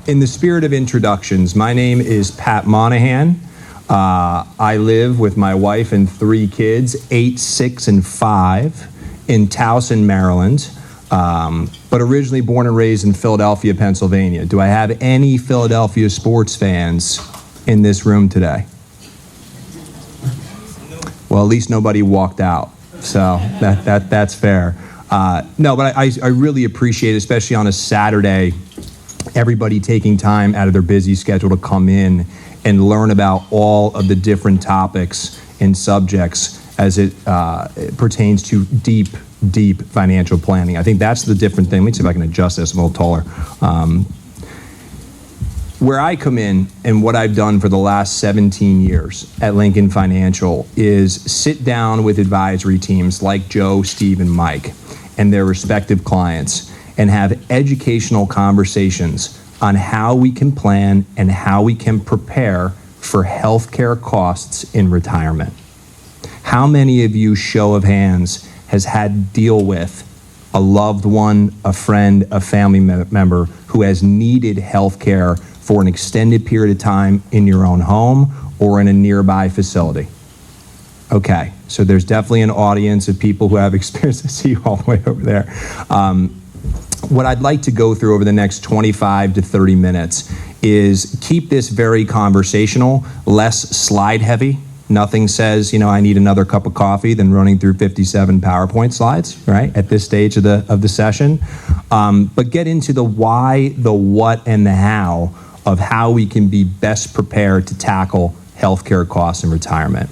In the spirit of introductions, my name is Pat Monahan. I live with my wife and 3 kids, 8, 6, and 5, in Towson, Maryland, but originally born and raised in Philadelphia, Pennsylvania. Do I have any Philadelphia sports fans in this room today? Well, at least nobody walked out, so that's fair. No, but I really appreciate it, especially on a Saturday, everybody taking time out of their busy schedule to come in and learn about all of the different topics and subjects as it pertains to deep financial planning. I think that's the different thing. Let me see if I can adjust this a little taller. Where I come in and what I've done for the last 17 years at Lincoln Financial is sit down with advisory teams like Joe, Steve, and Mike and their respective clients and have educational conversations on how we can plan and how we can prepare for healthcare costs in retirement. How many of you, show of hands, has had to deal with a loved one, a friend, a family member who has needed healthcare for an extended period of time in your own home or in a nearby facility? Okay, so there's definitely an audience of people who have experience. I see you all the way over there. What I'd like to go through over the next 25 to 30 minutes is keep this very conversational, less slide heavy. Nothing says, I need another cup of coffee than running through 57 PowerPoint slides, right, at this stage of the session. But get into the why, the what, and the how of how we can be best prepared to tackle healthcare costs in retirement.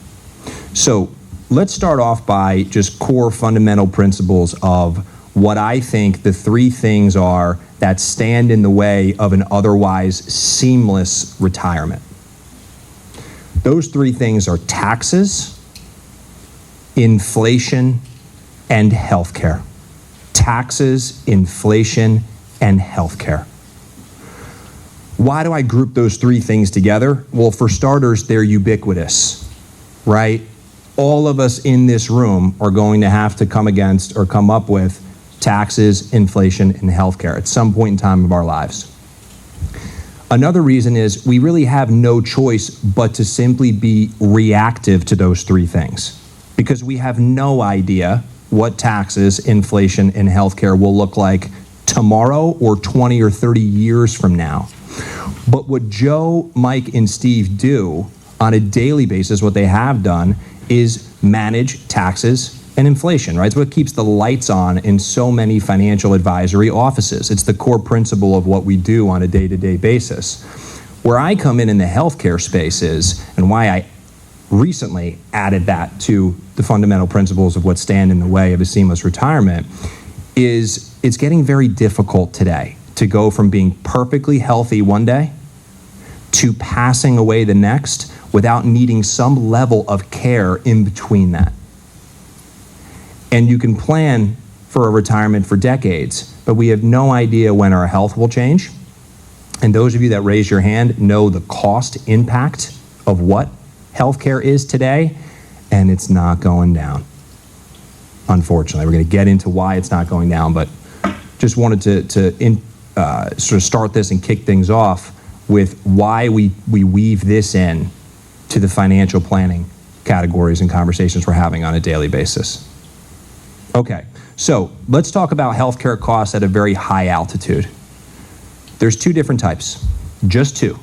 So let's start off by just core fundamental principles of what I think the 3 things are that stand in the way of an otherwise seamless retirement. Those 3 things are taxes, inflation, and healthcare. Taxes, inflation, and healthcare. Why do I group those 3 things together? Well, for starters, they're ubiquitous, right? All of us in this room are going to have to come against or come up with taxes, inflation, and healthcare at some point in time of our lives. Another reason is we really have no choice but to simply be reactive to those 3 things because we have no idea what taxes, inflation, and healthcare will look like tomorrow or 20 or 30 years from now. But what Joe, Mike, and Steve do on a daily basis, what they have done, is manage taxes and inflation, right? It's what keeps the lights on in so many financial advisory offices. It's the core principle of what we do on a day-to-day basis. Where I come in the healthcare space is, and why I recently added that to the fundamental principles of what stand in the way of a seamless retirement, is it's getting very difficult today to go from being perfectly healthy one day to passing away the next without needing some level of care in between that. And you can plan for a retirement for decades, but we have no idea when our health will change. And those of you that raise your hand know the cost impact of what healthcare is today, and it's not going down. Unfortunately, we're going to get into why it's not going down, but just wanted to sort of start this and kick things off with why we weave this in to the financial planning categories and conversations we're having on a daily basis. Okay, so let's talk about healthcare costs at a very high altitude. There's 2 different types, just 2.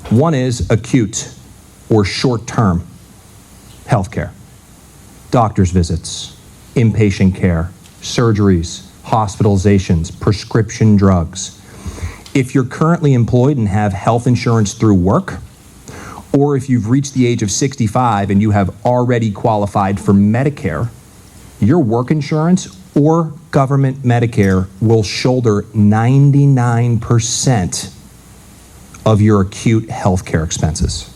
One is acute or short-term healthcare. Doctor's visits, inpatient care, surgeries, hospitalizations, prescription drugs. If you're currently employed and have health insurance through work, or if you've reached the age of 65 and you have already qualified for Medicare, your work insurance or government Medicare will shoulder 99% of your acute healthcare expenses.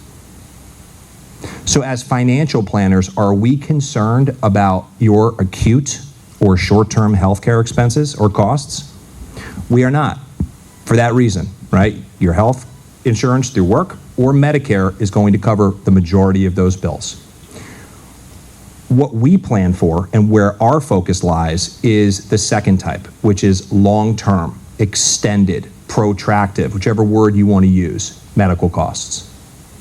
So as financial planners, are we concerned about your acute or short-term healthcare expenses or costs? We are not, for that reason, right? Your health insurance through work or Medicare is going to cover the majority of those bills. What we plan for and where our focus lies is the second type, which is long-term, extended, protracted, whichever word you want to use, medical costs.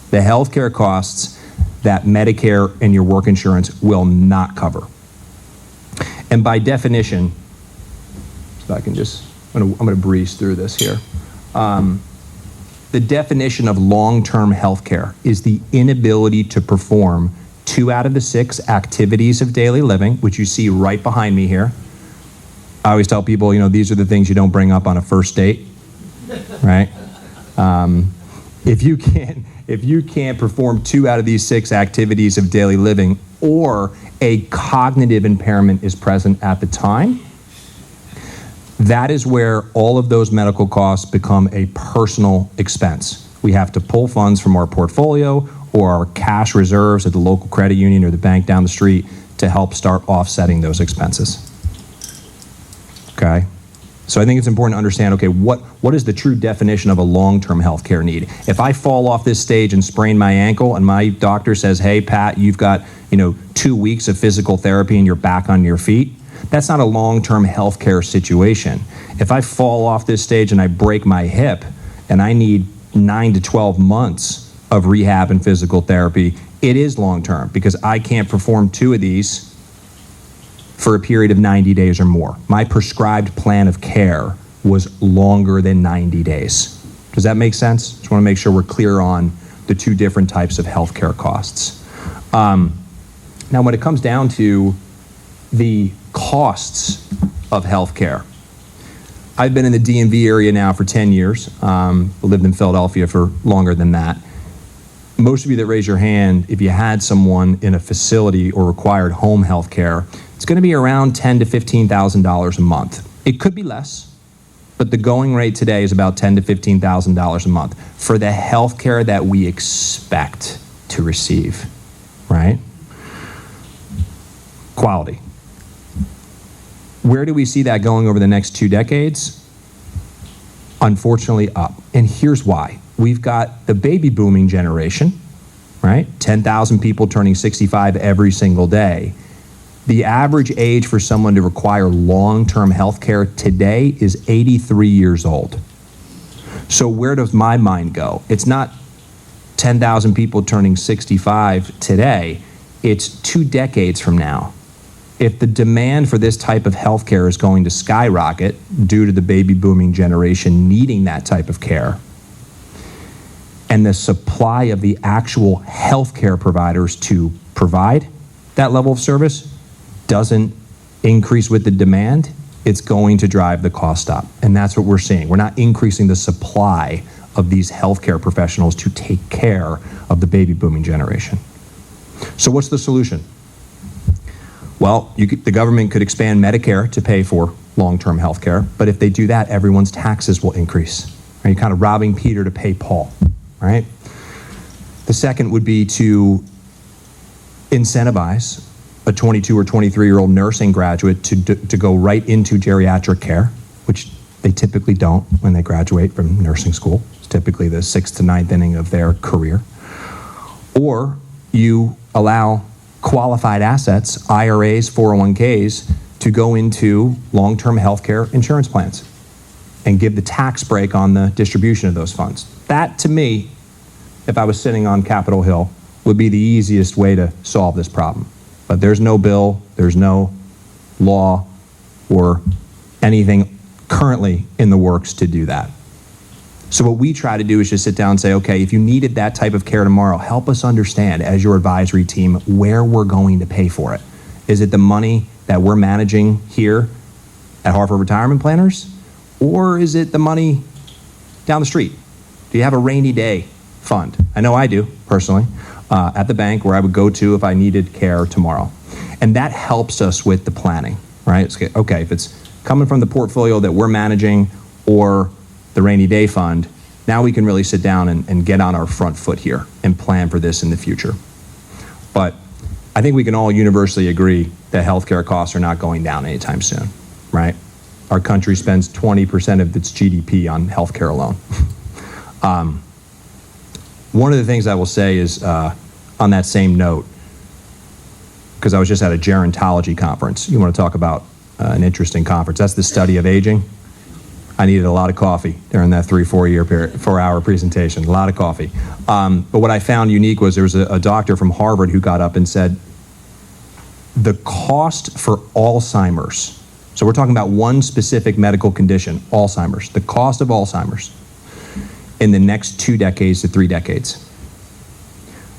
The healthcare costs that Medicare and your work insurance will not cover. And by definition, if I can just, I'm going to breeze through this here. The definition of long-term healthcare is the inability to perform 2 out of the 6 activities of daily living, which you see right behind me here. I always tell people, these are the things you don't bring up on a first date, right? If you can't perform 2 out of these 6 activities of daily living, or a cognitive impairment is present at the time, that is where all of those medical costs become a personal expense. We have to pull funds from our portfolio or our cash reserves at the local credit union or the bank down the street to help start offsetting those expenses. Okay? So I think it's important to understand, okay, what is the true definition of a long-term healthcare need? If I fall off this stage and sprain my ankle and my doctor says, hey, Pat, you've got 2 weeks of physical therapy and you're back on your feet, that's not a long-term healthcare situation. If I fall off this stage and I break my hip and I need 9 to 12 months of rehab and physical therapy, it is long-term because I can't perform 2 of these for a period of 90 days or more. My prescribed plan of care was longer than 90 days. Does that make sense? Just want to make sure we're clear on the 2 different types of healthcare costs. Now, when it comes down to the costs of healthcare, I've been in the DMV area now for 10 years. Lived in Philadelphia for longer than that. Most of you that raise your hand, if you had someone in a facility or required home health care, it's going to be around $10,000 to $15,000 a month. It could be less, but the going rate today is about $10,000 to $15,000 a month for the health care that we expect to receive, right? Quality. Where do we see that going over the next 2 decades? Unfortunately, up. And here's why. We've got the baby booming generation, right? 10,000 people turning 65 every single day. The average age for someone to require long-term health care today is 83 years old. So where does my mind go? It's not 10,000 people turning 65 today. It's 2 decades from now. If the demand for this type of healthcare is going to skyrocket due to the baby booming generation needing that type of care, and the supply of the actual healthcare providers to provide that level of service doesn't increase with the demand, it's going to drive the cost up. And that's what we're seeing. We're not increasing the supply of these healthcare professionals to take care of the baby booming generation. So what's the solution? Well, the government could expand Medicare to pay for long-term health care, but if they do that, everyone's taxes will increase. Right? You're kind of robbing Peter to pay Paul, right? The second would be to incentivize a 22 or 23-year-old nursing graduate to go right into geriatric care, which they typically don't when they graduate from nursing school. It's typically the 6th to 9th inning of their career. Or you allow qualified assets, IRAs, 401ks, to go into long-term healthcare insurance plans and give the tax break on the distribution of those funds. That, to me, if I was sitting on Capitol Hill, would be the easiest way to solve this problem. But there's no bill, there's no law or anything currently in the works to do that. So what we try to do is just sit down and say, okay, if you needed that type of care tomorrow, help us understand as your advisory team where we're going to pay for it. Is it the money that we're managing here at Harford Retirement Planners? Or is it the money down the street? Do you have a rainy day fund? I know I do, personally, at the bank where I would go to if I needed care tomorrow. And that helps us with the planning, right? It's, okay, if it's coming from the portfolio that we're managing or the rainy day fund, now we can really sit down and get on our front foot here and plan for this in the future. But I think we can all universally agree that healthcare costs are not going down anytime soon, right? Our country spends 20% of its GDP on healthcare alone. One of the things I will say is, on that same note, because I was just at a gerontology conference. You want to talk about an interesting conference. That's the study of aging. I needed a lot of coffee during that 4-hour presentation, a lot of coffee. But what I found unique was there was a doctor from Harvard who got up and said, the cost for Alzheimer's, so we're talking about one specific medical condition, Alzheimer's, the cost of Alzheimer's in the next 2 decades to 3 decades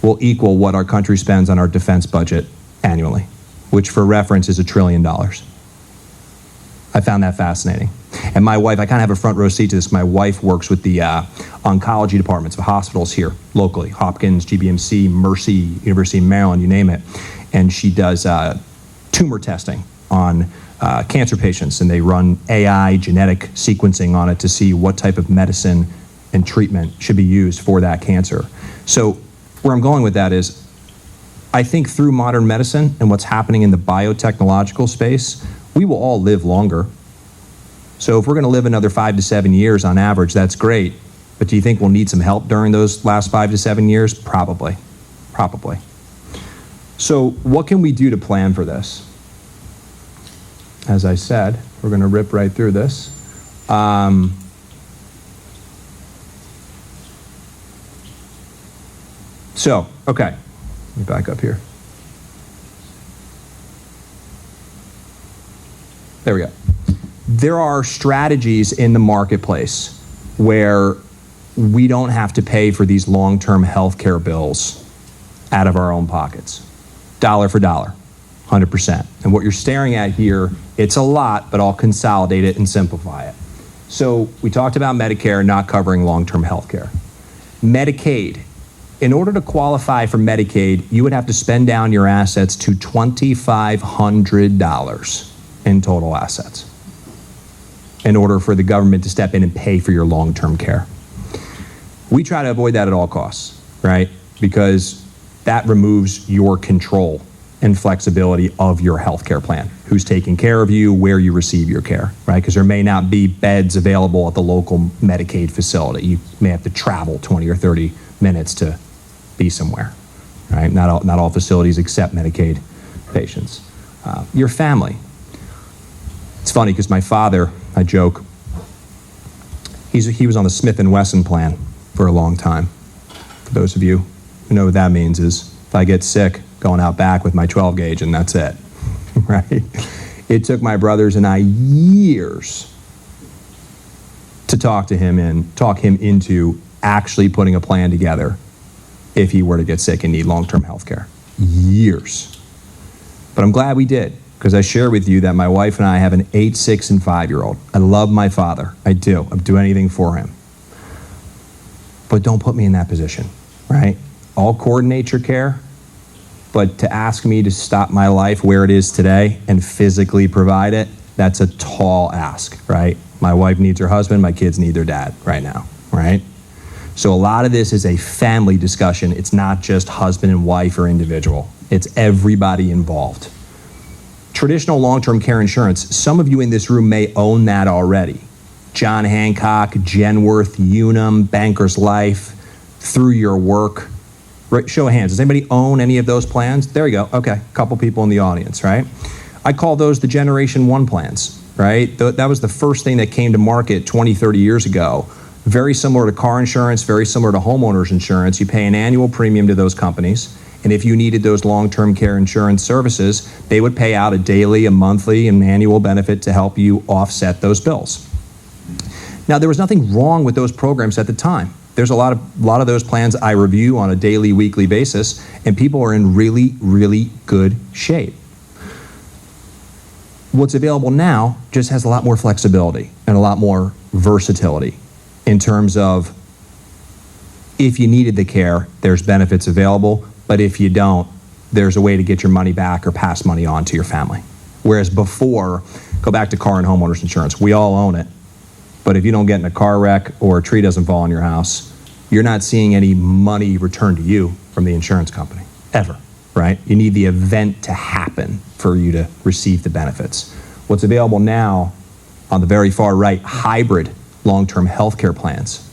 will equal what our country spends on our defense budget annually, which for reference is $1 trillion. I found that fascinating. And my wife, I kind of have a front row seat to this. My wife works with the oncology departments of hospitals here locally, Hopkins, GBMC, Mercy, University of Maryland, you name it. And she does tumor testing on cancer patients, and they run AI genetic sequencing on it to see what type of medicine and treatment should be used for that cancer. So where I'm going with that is, I think through modern medicine and what's happening in the biotechnological space, we will all live longer. So if we're going to live another 5 to 7 years on average, that's great. But do you think we'll need some help during those last 5 to 7 years? Probably. Probably. So what can we do to plan for this? As I said, we're going to rip right through this. Okay, let me back up here. There we go. There are strategies in the marketplace where we don't have to pay for these long-term healthcare bills out of our own pockets. Dollar for dollar, 100%. And what you're staring at here, it's a lot, but I'll consolidate it and simplify it. So we talked about Medicare not covering long-term healthcare. Medicaid. In order to qualify for Medicaid, you would have to spend down your assets to $2,500 in total assets in order for the government to step in and pay for your long-term care. We try to avoid that at all costs, right? Because that removes your control and flexibility of your healthcare plan. Who's taking care of you, where you receive your care, right? Because there may not be beds available at the local Medicaid facility. You may have to travel 20 or 30 minutes to be somewhere, right? Not all facilities accept Medicaid patients. Your family. It's funny because my father, I joke, he was on the Smith & Wesson plan for a long time. For those of you who know what that means is if I get sick, going out back with my 12 gauge and that's it, right? It took my brothers and I years to talk him into actually putting a plan together if he were to get sick and need long-term health care. Years. But I'm glad we did, because I share with you that my wife and I have an 8, 6, and 5-year-old. I love my father. I do. I'd do anything for him. But don't put me in that position, right? I'll coordinate your care, but to ask me to stop my life where it is today and physically provide it, that's a tall ask, right? My wife needs her husband, my kids need their dad right now, right? So a lot of this is a family discussion. It's not just husband and wife or individual. It's everybody involved. Traditional long-term care insurance, some of you in this room may own that already. John Hancock, Genworth, Unum, Bankers Life, through your work. Right, show of hands, does anybody own any of those plans? There you go, okay, a couple people in the audience, right? I call those the Generation 1 plans, right? That was the first thing that came to market 20, 30 years ago. Very similar to car insurance, very similar to homeowners insurance. You pay an annual premium to those companies, and if you needed those long-term care insurance services, they would pay out a daily, a monthly, and annual benefit to help you offset those bills. Now, there was nothing wrong with those programs at the time. There's a lot of those plans I review on a daily, weekly basis, and people are in really, really good shape. What's available now just has a lot more flexibility and a lot more versatility in terms of if you needed the care, there's benefits available, but if you don't, there's a way to get your money back or pass money on to your family. Whereas before, go back to car and homeowners insurance, we all own it. But if you don't get in a car wreck or a tree doesn't fall on your house, you're not seeing any money returned to you from the insurance company, ever, right? You need the event to happen for you to receive the benefits. What's available now, on the very far right, hybrid long-term healthcare plans.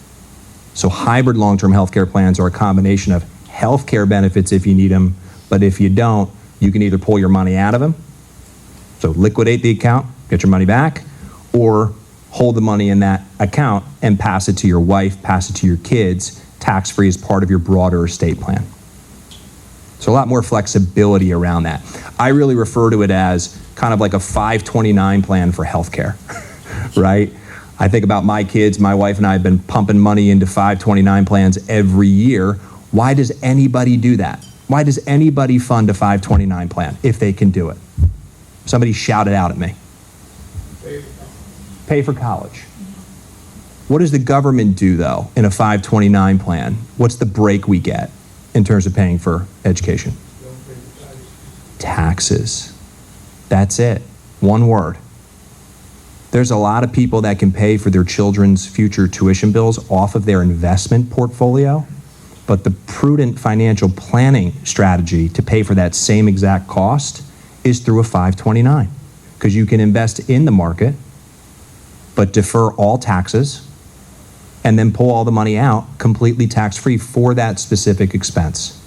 So hybrid long-term healthcare plans are a combination of healthcare benefits if you need them, but if you don't, you can either pull your money out of them, so liquidate the account, get your money back, or hold the money in that account and pass it to your wife, pass it to your kids, tax-free as part of your broader estate plan. So a lot more flexibility around that. I really refer to it as kind of like a 529 plan for healthcare, right? I think about my kids, my wife and I have been pumping money into 529 plans every year. Why does anybody do that? Why does anybody fund a 529 plan if they can do it? Somebody shout it out at me. Pay for college. What does the government do, though, in a 529 plan? What's the break we get in terms of paying for education? Taxes. That's it. One word. There's a lot of people that can pay for their children's future tuition bills off of their investment portfolio, but the prudent financial planning strategy to pay for that same exact cost is through a 529, because you can invest in the market, but defer all taxes, and then pull all the money out completely tax-free for that specific expense.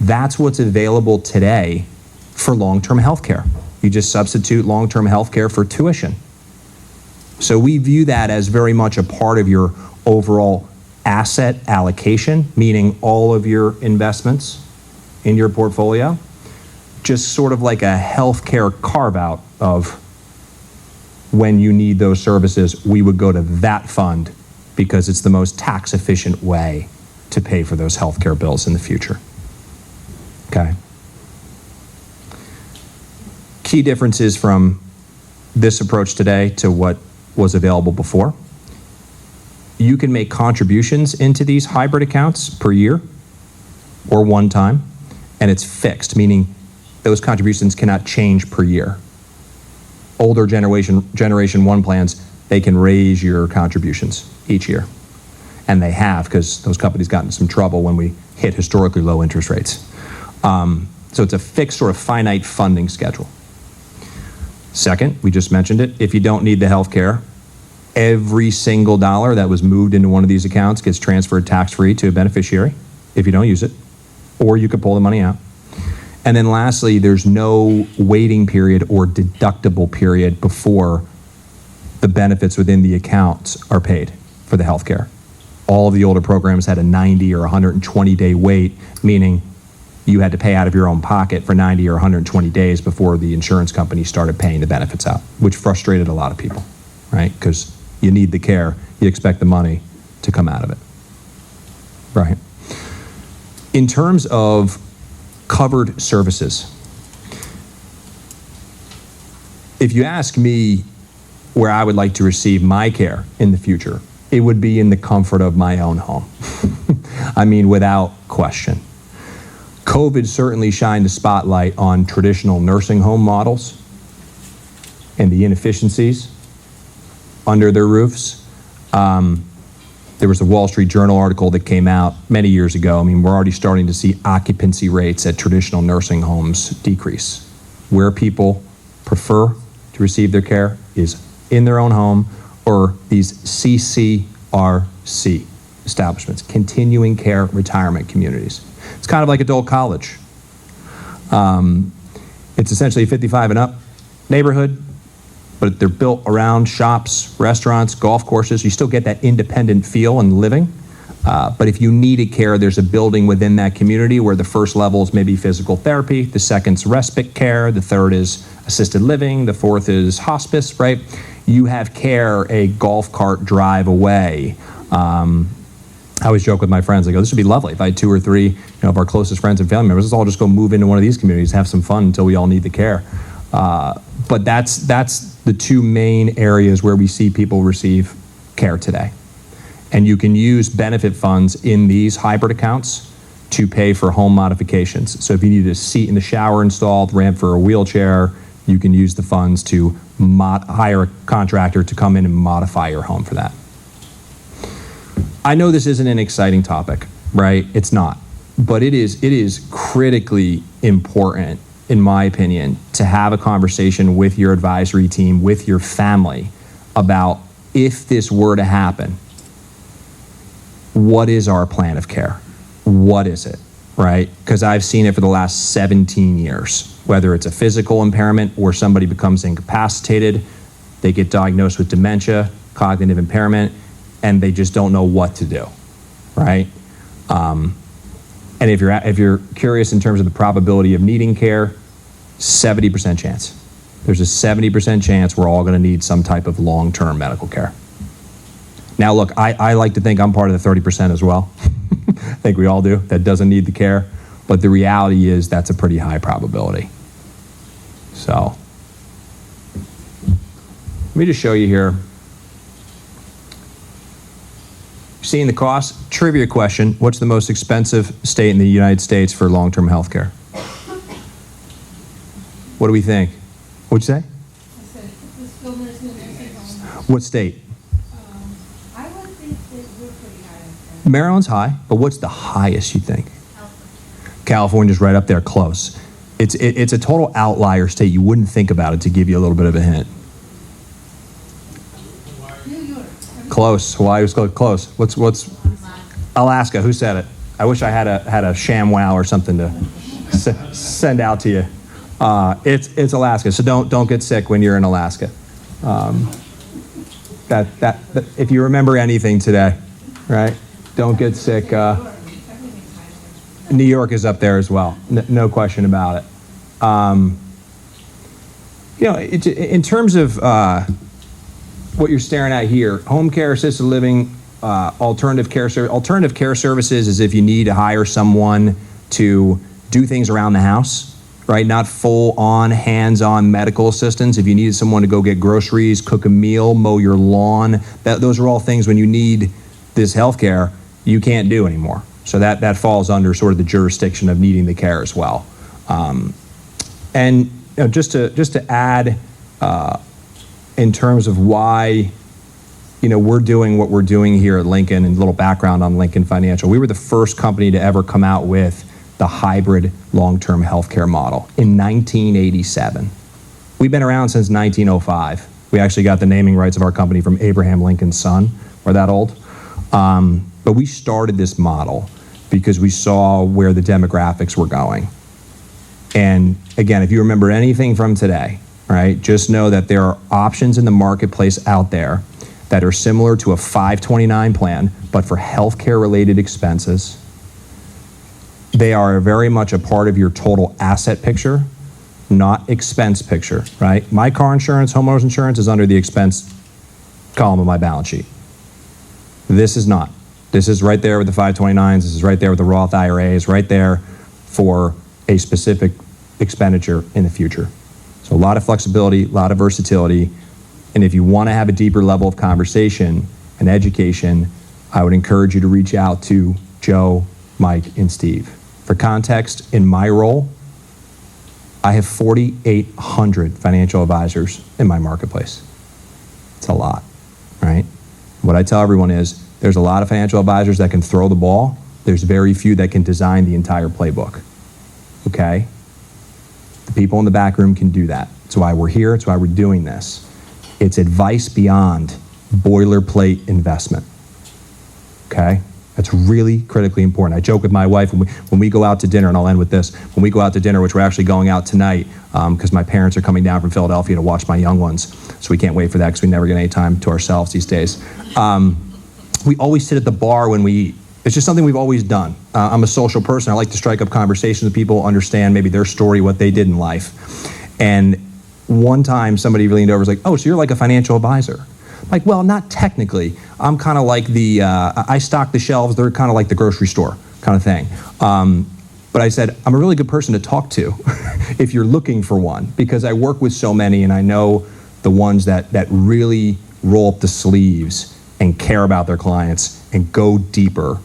That's what's available today for long-term health care. You just substitute long-term health care for tuition. So we view that as very much a part of your overall asset allocation, meaning all of your investments in your portfolio, just sort of like a healthcare carve-out of when you need those services, we would go to that fund because it's the most tax-efficient way to pay for those healthcare bills in the future. Okay. Key differences from this approach today to what was available before. You can make contributions into these hybrid accounts per year or one time, and it's fixed, meaning those contributions cannot change per year. Older generation one plans, they can raise your contributions each year. And they have, because those companies got into some trouble when we hit historically low interest rates. So it's a fixed sort of finite funding schedule. Second, we just mentioned it, if you don't need the health care, every single dollar that was moved into one of these accounts gets transferred tax-free to a beneficiary if you don't use it, or you could pull the money out. And then lastly, there's no waiting period or deductible period before the benefits within the accounts are paid for the health care. All of the older programs had a 90 or 120 day wait, meaning you had to pay out of your own pocket for 90 or 120 days before the insurance company started paying the benefits out, which frustrated a lot of people, right? Because you need the care, you expect the money to come out of it, right? In terms of covered services, if you ask me where I would like to receive my care in the future, it would be in the comfort of my own home. I mean, without question. COVID certainly shined a spotlight on traditional nursing home models and the inefficiencies under their roofs. There was a Wall Street Journal article that came out many years ago. I mean, we're already starting to see occupancy rates at traditional nursing homes decrease. Where people prefer to receive their care is in their own home or these CCRC establishments, continuing care retirement communities. It's kind of like adult college. It's essentially a 55 and up neighborhood, but they're built around shops, restaurants, golf courses. You still get that independent feel and living. But if you needed care, there's a building within that community where the first level is maybe physical therapy, the second's respite care, the third is assisted living, the fourth is hospice, right? You have care a golf cart drive away. I always joke with my friends, I go, this would be lovely if I had 2 or 3 of our closest friends and family members, let's all just go move into one of these communities, have some fun until we all need the care. But that's the 2 main areas where we see people receive care today. And you can use benefit funds in these hybrid accounts to pay for home modifications. So if you need a seat in the shower installed, ramp for a wheelchair, you can use the funds to hire a contractor to come in and modify your home for that. I know this isn't an exciting topic, right? It's not. But it is critically important, in my opinion, to have a conversation with your advisory team, with your family, about if this were to happen, what is our plan of care? What is it, right? Because I've seen it for the last 17 years, whether it's a physical impairment or somebody becomes incapacitated, they get diagnosed with dementia, cognitive impairment, and they just don't know what to do, right? And if you're curious in terms of the probability of needing care, 70% chance. There's a 70% chance we're all going to need some type of long-term medical care. Now, look, I like to think I'm part of the 30% as well. I think we all do, that doesn't need the care. But the reality is that's a pretty high probability. So, let me just show you here. Seeing the cost? Trivia question. What's the most expensive state in the United States for long-term health care? What do we think? What'd you say? I said, the skilled nursing and nursing home. What state? I would think that we're pretty high up there. Maryland's high, but what's the highest you think? Harford. California's right up there, close. It's a total outlier state. You wouldn't think about it, to give you a little bit of a hint. New York. Close. Hawaii was close. What's Alaska? Who said it? I wish I had a ShamWow or something to send out to you. It's Alaska. So don't get sick when you're in Alaska. That if you remember anything today, right? Don't get sick. New York is up there as well. No question about it. In terms of what you're staring at here, home care, assisted living, alternative care services is if you need to hire someone to do things around the house, right? Not full-on, hands-on medical assistance. If you needed someone to go get groceries, cook a meal, mow your lawn, those are all things when you need this health care, you can't do anymore. So that falls under sort of the jurisdiction of needing the care as well. And just to add, in terms of why we're doing what we're doing here at Lincoln, and a little background on Lincoln Financial. We were the first company to ever come out with the hybrid long-term healthcare model in 1987. We've been around since 1905. We actually got the naming rights of our company from Abraham Lincoln's son. We're that old. But we started this model because we saw where the demographics were going. And again, if you remember anything from today, right, just know that there are options in the marketplace out there that are similar to a 529 plan, but for healthcare related expenses. They are very much a part of your total asset picture, not expense picture, right? My car insurance, homeowners insurance is under the expense column of my balance sheet. This is not. This is right there with the 529s. This is right there with the Roth IRAs, right there for a specific expenditure in the future. So a lot of flexibility, a lot of versatility. And if you want to have a deeper level of conversation and education, I would encourage you to reach out to Joe, Mike, and Steve. For context, in my role, I have 4,800 financial advisors in my marketplace. It's a lot, right? What I tell everyone is, there's a lot of financial advisors that can throw the ball. There's very few that can design the entire playbook, okay? The people in the back room can do that. That's why we're here. That's why we're doing this. It's advice beyond boilerplate investment, okay? That's really critically important. I joke with my wife when we go out to dinner, and I'll end with this. When we go out to dinner, which we're actually going out tonight, because my parents are coming down from Philadelphia to watch my young ones, so we can't wait for that because we never get any time to ourselves these days. We always sit at the bar when it's just something we've always done. I'm a social person. I like to strike up conversations with people, understand maybe their story, what they did in life. And one time somebody leaned over and was like, oh, so you're like a financial advisor. Like, well, not technically. I'm kind of like I stock the shelves. They're kind of like the grocery store kind of thing. But I said, I'm a really good person to talk to if you're looking for one, because I work with so many and I know the ones that really roll up the sleeves and care about their clients and go deeper.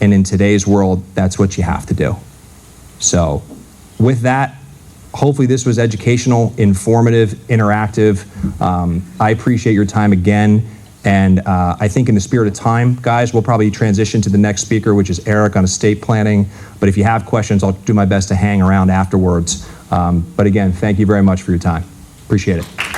And in today's world, that's what you have to do. So with that, hopefully this was educational, informative, interactive. I appreciate your time again. And I think in the spirit of time, guys, we'll probably transition to the next speaker, which is Eric on estate planning. But if you have questions, I'll do my best to hang around afterwards. But again, thank you very much for your time. Appreciate it.